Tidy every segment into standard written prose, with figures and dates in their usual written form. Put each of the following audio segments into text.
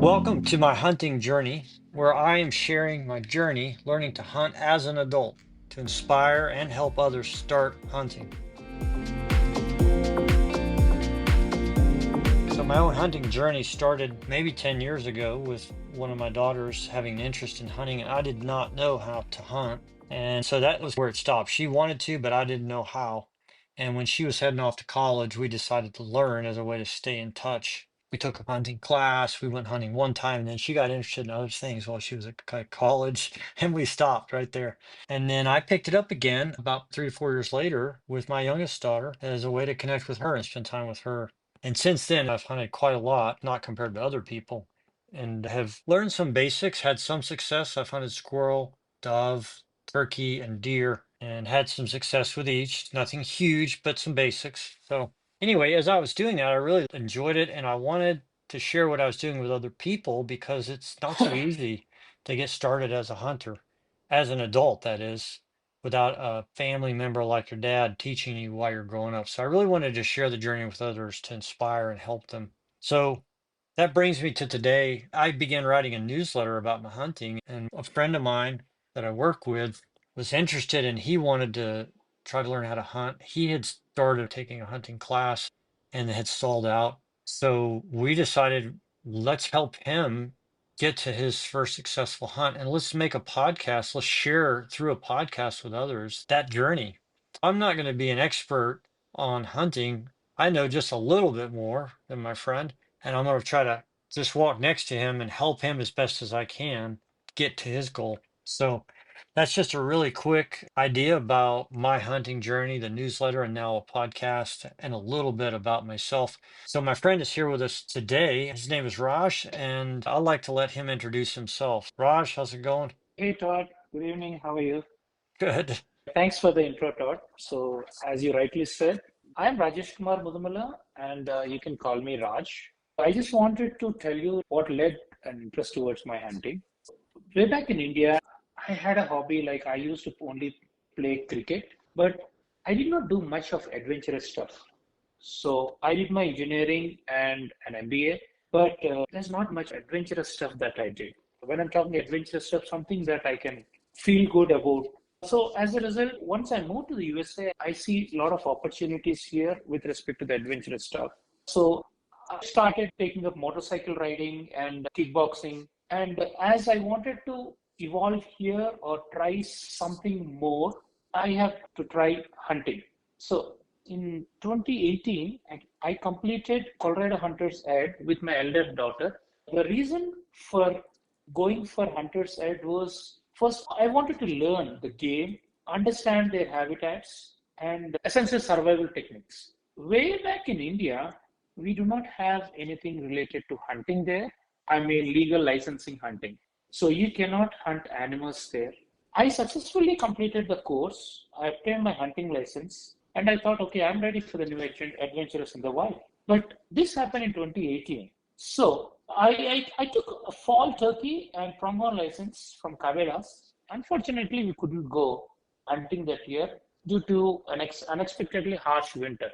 Welcome to my hunting journey, where I am sharing my journey learning to hunt as an adult to inspire and help others start hunting. So, my own hunting journey started maybe 10 years ago with one of my daughters having an interest in hunting, and I did not know how to hunt. And so that was where it stopped. She wanted to, but I didn't know how. And when she was heading off to college, we decided to learn as a way to stay in touch. We took a hunting class. We went hunting one time, and then she got interested in other things while she was at college, and we stopped right there. And then I picked it up again about 3 or 4 years later with my youngest daughter as a way to connect with her and spend time with her. And since then, I've hunted quite a lot, not compared to other people, and have learned some basics, had some success. I've hunted squirrel, dove, turkey, and deer, and had some success with each. Nothing huge, but some basics. So, anyway, as I was doing that, I really enjoyed it, and I wanted to share what I was doing with other people because it's not so easy to get started as a hunter, as an adult, that is, without a family member like your dad teaching you while you're growing up. So I really wanted to share the journey with others to inspire and help them. So that brings me to today. I began writing a newsletter about my hunting, and a friend of mine that I work with was interested and he wanted to try to learn how to hunt. He had started taking a hunting class and had stalled out. So we decided, let's help him get to his first successful hunt, and let's make a podcast. Let's share through a podcast with others that journey. I'm not going to be an expert on hunting. I know just a little bit more than my friend, and I'm going to try to just walk next to him and help him as best as I can get to his goal. So that's just a really quick idea about my hunting journey, the newsletter, and now a podcast, and a little bit about myself. So my friend is here with us today. His name is Raj, and I'd like to let him introduce himself. Raj, how's it going? Hey Todd, good evening. How are you? Good. Thanks for the intro, Todd. So, as you rightly said, I am Rajesh Kumar Mudumala, and you can call me Raj. I just wanted to tell you what led an interest towards my hunting. Way back in India, I had a hobby like I used to only play cricket, but I did not do much of adventurous stuff. So, I did my engineering and an MBA, but there's not much adventurous stuff that I did. When I'm talking adventurous stuff, something that I can feel good about. So as a result, once I moved to the USA, I see a lot of opportunities here with respect to the adventurous stuff. So I started taking up motorcycle riding and kickboxing. And as I wanted to evolve here or try something more, I have to try hunting. So in 2018, I completed Colorado Hunter's Ed with my elder daughter. The reason for going for Hunter's Ed was first, I wanted to learn the game, understand their habitats, and essential survival techniques. Way back in India, we do not have anything related to hunting there. I mean, legal licensing hunting. So you cannot hunt animals there. I successfully completed the course. I obtained my hunting license, and I thought, okay, I'm ready for the new adventures in the wild. But this happened in 2018. So I took a fall turkey and pronghorn license from Caveras. Unfortunately, we couldn't go hunting that year due to an unexpectedly harsh winter.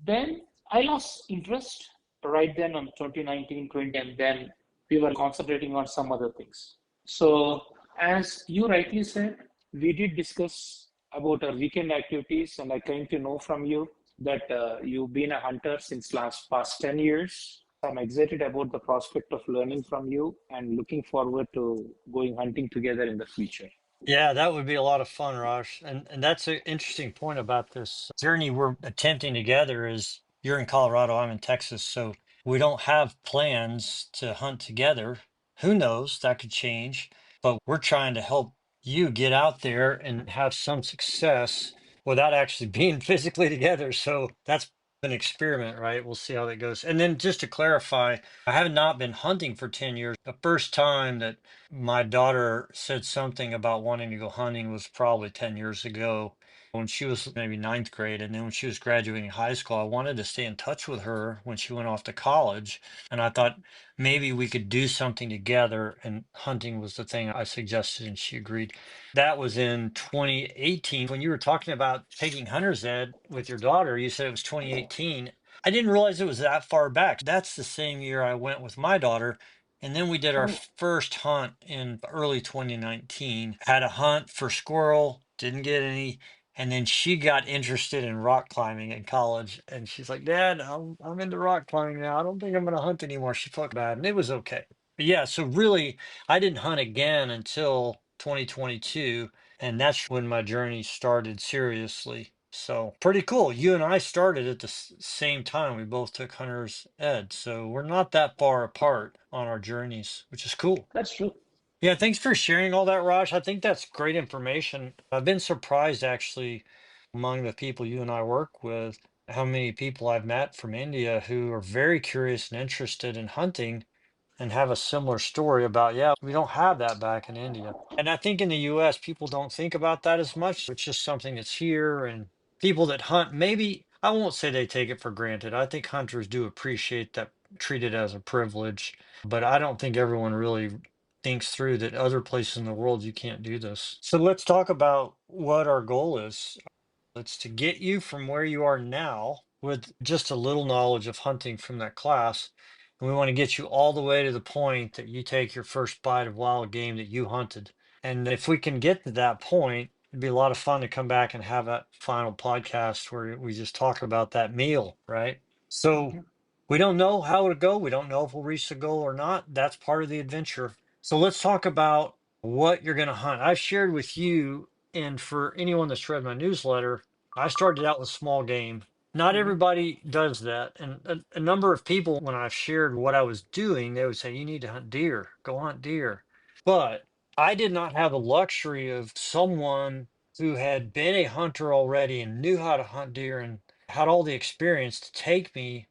Then I lost interest right then on 2019, 20, and then we were concentrating on some other things. So, as you rightly said, we did discuss about our weekend activities, and I came to know from you that you've been a hunter since past 10 years. I'm excited about the prospect of learning from you and looking forward to going hunting together in the future. Yeah, that would be a lot of fun, Raj. And that's an interesting point about this journey we're attempting together is you're in Colorado, I'm in Texas, so we don't have plans to hunt together. Who knows? That could change. But we're trying to help you get out there and have some success without actually being physically together. So that's an experiment, right? We'll see how that goes. And then just to clarify, I have not been hunting for 10 years. The first time that my daughter said something about wanting to go hunting was probably 10 years ago when she was maybe ninth grade. And then when she was graduating high school, I wanted to stay in touch with her when she went off to college. And I thought maybe we could do something together. And hunting was the thing I suggested, and she agreed. That was in 2018. When you were talking about taking hunter's ed with your daughter, you said it was 2018. I didn't realize it was that far back. That's the same year I went with my daughter. And then we did our Oh, first hunt in early 2019. Had a hunt for squirrel, didn't get any. And then she got interested in rock climbing in college. And she's like, Dad, I'm into rock climbing now. I don't think I'm going to hunt anymore. She felt bad. And it was okay. But yeah, so really, I didn't hunt again until 2022. And that's when my journey started seriously. So pretty cool. You and I started at the same time. We both took hunter's ed. So we're not that far apart on our journeys, which is cool. that's true. Yeah, thanks for sharing all that, Raj. I think that's great information. I've been surprised actually among the people you and I work with, how many people I've met from India who are very curious and interested in hunting and have a similar story about, yeah, we don't have that back in India. And I think in the US, people don't think about that as much. It's just something that's here. And people that hunt, maybe, I won't say they take it for granted. I think hunters do appreciate that, treat it as a privilege. But I don't think everyone really thinks through that other places in the world you can't do this. So let's talk about what our goal is. It's to get you from where you are now with just a little knowledge of hunting from that class. And we want to get you all the way to the point that you take your first bite of wild game that you hunted. And if we can get to that point, it'd be a lot of fun to come back and have that final podcast where we just talk about that meal, right? So Mhm. we don't know how it'll go. We don't know if we'll reach the goal or not. That's part of the adventure. So let's talk about what you're going to hunt. I've shared with you, and for anyone that's read my newsletter, I started out with small game. Not Mhm. everybody does that. And a number of people, when I've shared what I was doing, they would say, you need to hunt deer, go hunt deer. But I did not have the luxury of someone who had been a hunter already and knew how to hunt deer and had all the experience to take me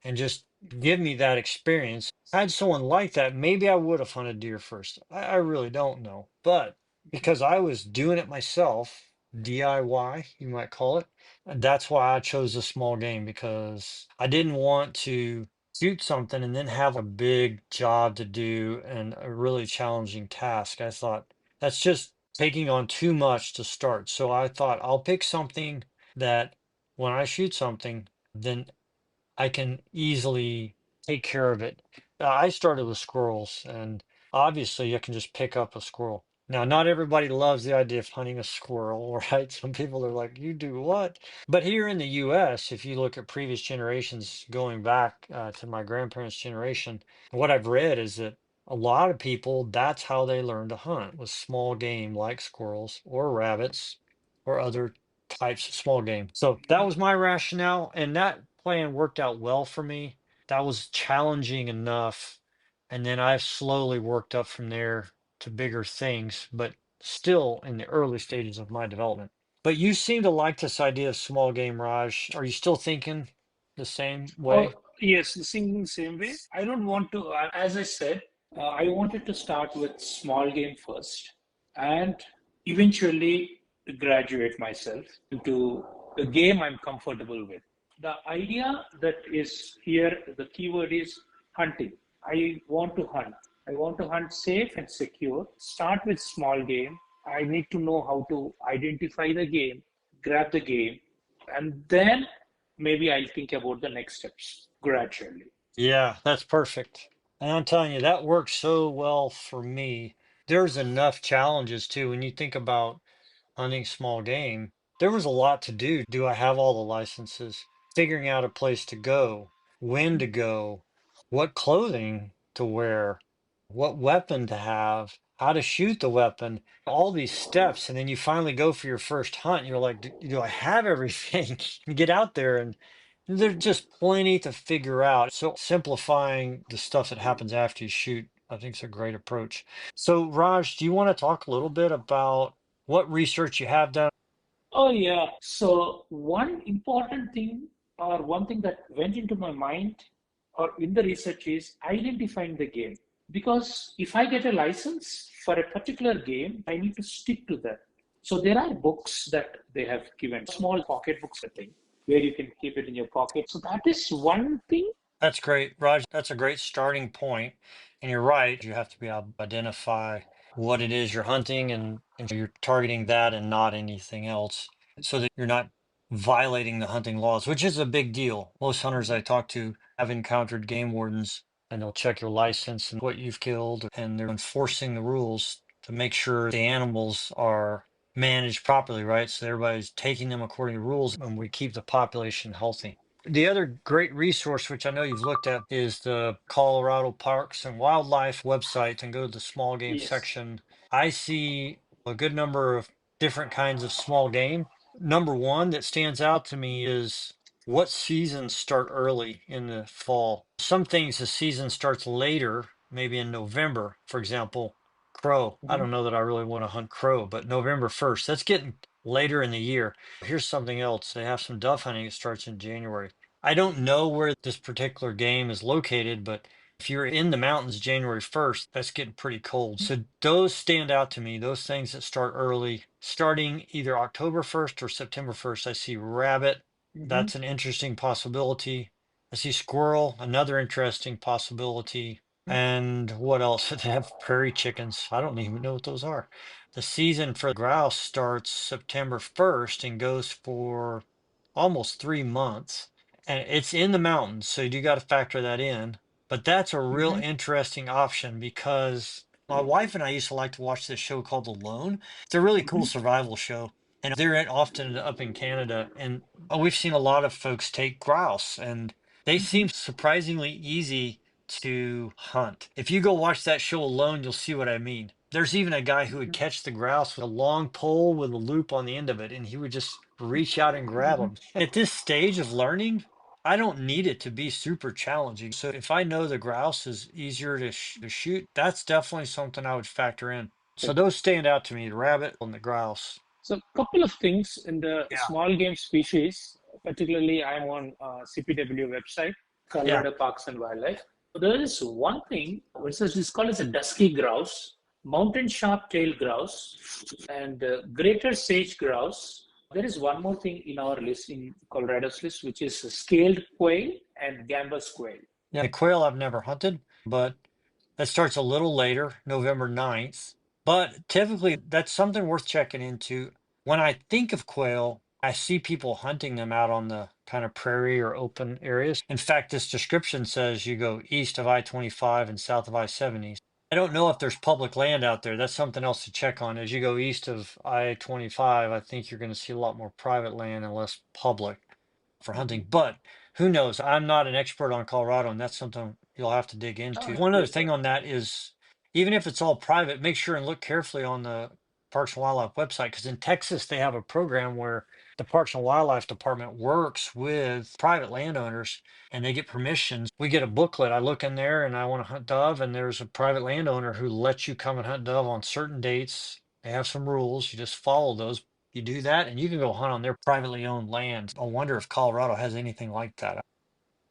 and just give me that experience. Had someone like that, maybe I would have hunted deer first. I really don't know. But because I was doing it myself, DIY, you might call it, and that's why I chose a small game because I didn't want to shoot something and then have a big job to do and a really challenging task. I thought that's just taking on too much to start. So I thought I'll pick something that when I shoot something, then I can easily take care of it. I started with squirrels, and obviously, you can just pick up a squirrel. Now, not everybody loves the idea of hunting a squirrel, right? Some people are like, you do what? But here in the US, if you look at previous generations going back to my grandparents' generation, what I've read is that a lot of people, that's how they learn to hunt with small game like squirrels or rabbits or other types of small game. So that was my rationale, and that plan worked out well for me. That was challenging enough. And then I've slowly worked up from there to bigger things, but still in the early stages of my development. But you seem to like this idea of small game, Raj. Are you still thinking the same Oh, way? yes, the same way. I don't want to, as I said, I wanted to start with small game first and eventually graduate myself into a game I'm comfortable with. The idea that is here, the keyword is hunting. I want to hunt. I want to hunt safe and secure. Start with small game. I need to know how to identify the game, grab the game, and then maybe I'll think about the next steps gradually. Yeah, that's perfect. And I'm telling you, that works so well for me. There's enough challenges too when you think about hunting small game, there was a lot to do. Do I have all the licenses? Figuring out a place to go, when to go, what clothing to wear, what weapon to have, how to shoot the weapon, all these steps. And then you finally go for your first hunt. You're like, do I have everything? You get out there and there's just plenty to figure out. So simplifying the stuff that happens after you shoot, I think is a great approach. So Raj, do you want to talk a little bit about what research you have done? Oh, yeah. So, one important thing, or one thing that went into my mind or in the research is identifying the game. Because if I get a license for a particular game, I need to stick to that. So, there are books that they have given, small pocket books, I think, where you can keep it in your pocket. So, that is one thing. That's great, Raj. That's a great starting point. And you're right, you have to be able to identify what it is you're hunting and you're targeting that and not anything else so that you're not violating the hunting laws, which is a big deal. Most hunters I talk to have encountered game wardens and they'll check your license and what you've killed, and they're enforcing the rules to make sure the animals are managed properly, right? So everybody's taking them according to rules, and we keep the population healthy. The other great resource, which I know you've looked at, is the Colorado Parks and Wildlife website, and go to the small game Yes. section. I see a good number of different kinds of small game. Number one that stands out to me is what seasons start early in the fall. Some things the season starts later, maybe in November, for example, crow. I Mm-hmm. don't know that I really want to hunt crow, but November 1st, that's getting later in the year. Here's something else. They have some dove hunting. It starts in January. I don't know where this particular game is located, but if you're in the mountains January 1st, that's getting pretty cold. So those stand out to me, those things that start early, starting either October 1st or September 1st. I see rabbit. Mm-hmm. That's an interesting possibility. I see squirrel, another interesting possibility. And what else? They have prairie chickens. I don't even know what those are. The season for grouse starts September 1st and goes for almost 3 months. And it's in the mountains, so you do got to factor that in. But that's a real Mm-hmm. interesting option because my wife and I used to like to watch this show called Alone. It's a really cool Mm-hmm. survival show. And often up in Canada. And we've seen a lot of folks take grouse, and they Mm-hmm. seem surprisingly easy to hunt. If you go watch that show Alone, you'll see what I mean. There's even a guy who would catch the grouse with a long pole with a loop on the end of it, and he would just reach out and grab them. At this stage of learning, I don't need it to be super challenging. So if I know the grouse is easier to shoot, that's definitely something I would factor in. So Right. those stand out to me, the rabbit and the grouse. So, couple of things in the Yeah. small game species, particularly I'm on CPW website, Yeah. Colorado Parks and Wildlife. There is one thing which is called as a dusky grouse, mountain sharp-tailed grouse, and greater sage grouse. There is one more thing in our list, in Colorado's list, which is scaled quail and gambler's quail. Yeah. The quail I've never hunted, but that starts a little later, November 9th. But typically, that's something worth checking into. When I think of quail, I see people hunting them out on the kind of prairie or open areas. In fact, this description says you go east of I-25 and south of I-70. I don't know if there's public land out there. That's something else to check on. As you go east of I-25, I think you're going to see a lot more private land and less public for Mhm. hunting. But who knows? I'm not an expert on Colorado, and that's something you'll have to dig Oh, into. One other yes, thing sir. on that is even if it's all private, make sure and look carefully on the Parks and Wildlife website because in Texas they have a program where the Parks and Wildlife Department works with private landowners and they get permissions. We get a booklet. I look in there and I want to hunt dove, and there's a private landowner who lets you come and hunt dove on certain dates. They have some rules. You just follow those. You do that, and you can go hunt on their privately owned land. I wonder if Colorado has anything like that.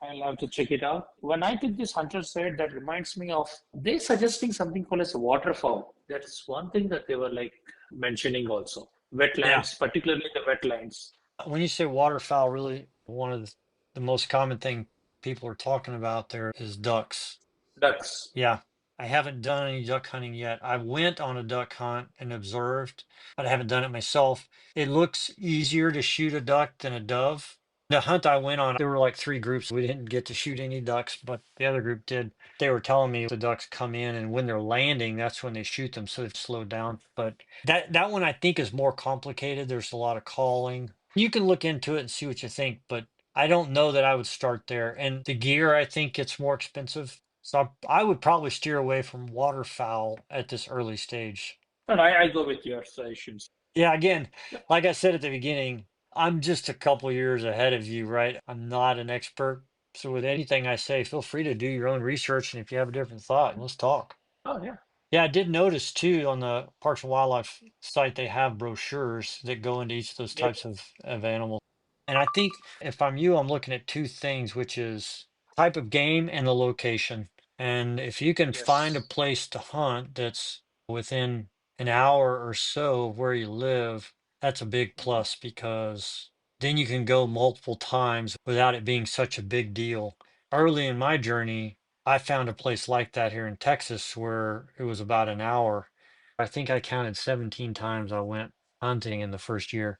I'll have to check it out. When I did this hunter site, that reminds me of they suggesting something called as a waterfowl. That is one thing that they were like mentioning also. Yeah. Wetlands, particularly the wetlands. When you say waterfowl, really one of the most common thing people are talking about there is ducks. Ducks. Yeah, I haven't done any duck hunting yet. I went on a duck hunt and observed, but I haven't done it myself. It looks easier to shoot a duck than a dove. The hunt I went on, there were like three groups. We didn't get to shoot any ducks, but the other group did. They were telling me the ducks come in and when they're landing, that's when they shoot them, so they've slowed down. But that one I think is more complicated. There's a lot of calling. You can look into it and see what you think, but I don't know that I would start there. And the gear, I think it's more expensive. So I would probably steer away from waterfowl at this early stage. And I go with your suggestions. Yeah, again, like I said at the beginning, I'm just a couple years ahead of you, right? I'm not an expert. So with anything I say, feel free to do your own research. And if you have a different thought, let's talk. Oh yeah. Yeah, I did notice too on the Parks and Wildlife site, they have brochures that go into each of those Yep. types of animals. And I think if I'm you, I'm looking at two things, which is type of game and the location. And if you can find a Yes. place to hunt that's within an hour or so of where you live, that's a big Mhm. plus because then you can go multiple times without it being such a big deal. Early in my journey, I found a place like that here in Texas where it was about an hour. I think I counted 17 times I went hunting in the first year.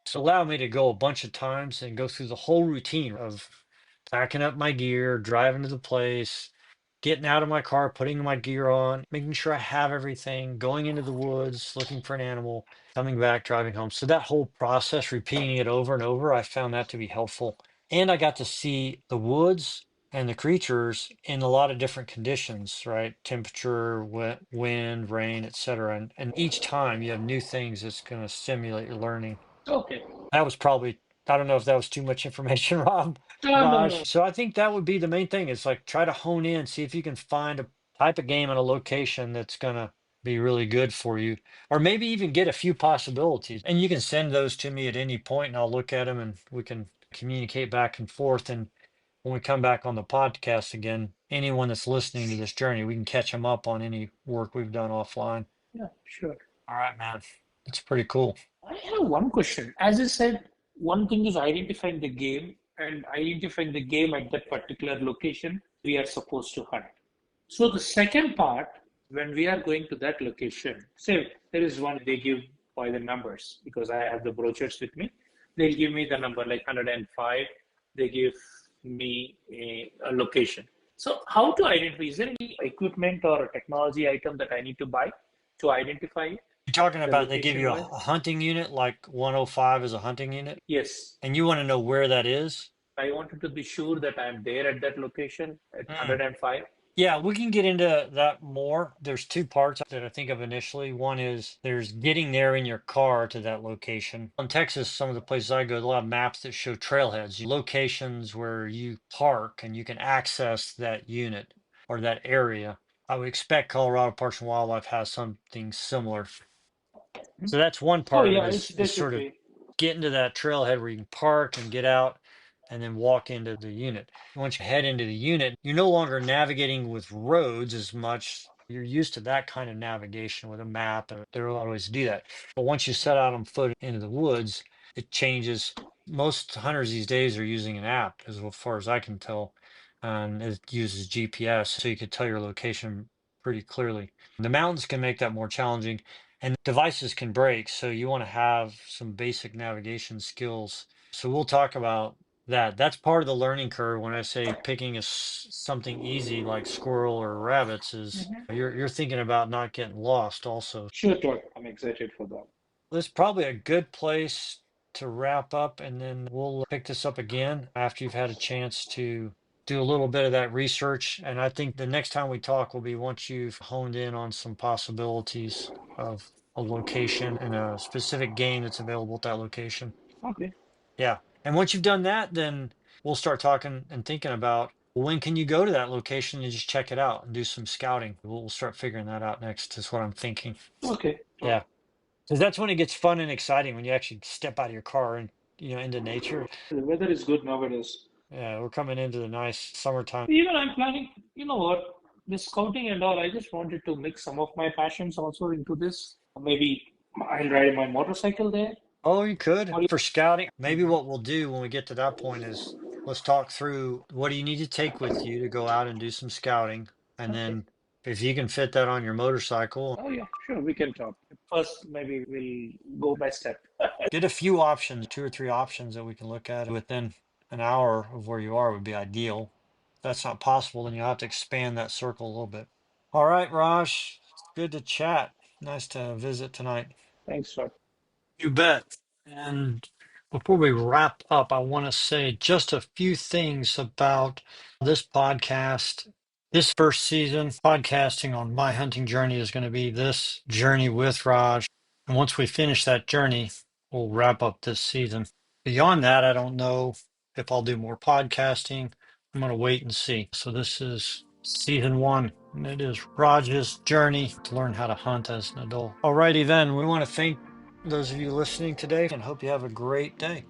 So allowed me to go a bunch of times and go through the whole routine of packing up my gear, driving to the place, getting out of my car, putting my gear on, making sure I have everything, going into the woods, looking for an animal, coming back, driving home. So that whole process, repeating it over and over, I found that to be helpful. And I got to see the woods and the creatures in a lot of different conditions, right? Temperature, wind, rain, etc. And each time you have new things that's going to stimulate your learning. Okay. That was probably, I don't know if that was too much information, No, no. Raj. So I think that would be the main thing is like try to hone in, see if you can find a type of game and a location that's gonna be really good for you, or maybe even get a few possibilities. And you can send those to me at any point, and I'll look at them, and we can communicate back and forth. And when we come back on the podcast again, anyone that's listening to this journey, we can catch them up on any work we've done offline. Yeah, sure. All right, man. It's pretty cool. I have one question. As I said, one thing is identifying the game and identifying the game at that particular location we are supposed to hunt. So the second part, when we are going to that location, say there is one they give by the numbers because I have the brochures with me. They'll give me the number like 105. They give me a location. So how to identify? Is there any equipment or a technology item that I need to buy to identify You're talking the about they give you location a wise? hunting unit, like 105 is a hunting unit, Yes. and you want to know where that is? I wanted to be sure that I'm there at that location at Mm. 105. Yeah, we can get into that more. There's two parts that I think of initially. One is there's getting there in your car to that location. In Texas, some of the places I go, there's a lot of maps that show trailheads, locations where you park and you can access that unit or that area. I would expect Colorado Parks and Wildlife has something similar. So that's one Oh part of it yeah, it's is there sort should of be. getting to that trailhead where you can park and get out and then walk into the unit. Once you head into the unit, you're no longer navigating with roads as much. You're used to that kind of navigation with a map, and there are a lot of ways to do that. But once you set out on foot into the woods, it changes. Most hunters these days are using an app, as far as I can tell, and it uses GPS, so you can tell your location pretty clearly. The mountains can make that more challenging and devices can break, so you want to have some basic navigation skills. So we'll talk about that. That's part of the learning curve. When I say picking something easy like squirrel or rabbits, is you're thinking about not getting lost also. Sure, Todd. I'm excited for that. That's probably a good place to wrap up, and then we'll pick this up again after you've had a chance to do a little bit of that research. And I think the next time we talk will be once you've honed in on some possibilities of a location and a specific game that's available at that location. Okay. Yeah. And once you've done that, then we'll start talking and thinking about when can you go to that location and just check it out and do some scouting. We'll start figuring that out next, is what I'm thinking. Okay, Todd. Yeah. Because that's when it gets fun and exciting when you actually step out of your car and into nature. The weather is good nowadays. Yeah, we're coming into the nice summertime. Even I'm planning, you know what, this scouting and all, I just wanted to mix some of my passions also into this. Maybe I'll ride my motorcycle there. Oh, you could Or you- for scouting. Maybe what we'll do when we get to that point is let's talk through what do you need to take with you to go out and do some scouting, and okay. then if you can fit that on your motorcycle, Oh yeah, sure, we can talk. First, maybe we'll go by step. get a few options, two or three options that we can look at within an hour of where you are would be ideal. If that's not possible, then you'll have to expand that circle a little bit. All right, Raj, it's good to chat. Nice to visit tonight. Thanks, Todd. You bet. And before we wrap up, I want to say just a few things about this podcast. This first season, podcasting on my hunting journey is going to be this journey with Raj. And once we finish that journey, we'll wrap up this season. Beyond that, I don't know if I'll do more podcasting. I'm going to wait and see. So this is season one, and it is Raj's journey to learn how to hunt as an adult. Alrighty then, we want to thank those of you listening today and hope you have a great day.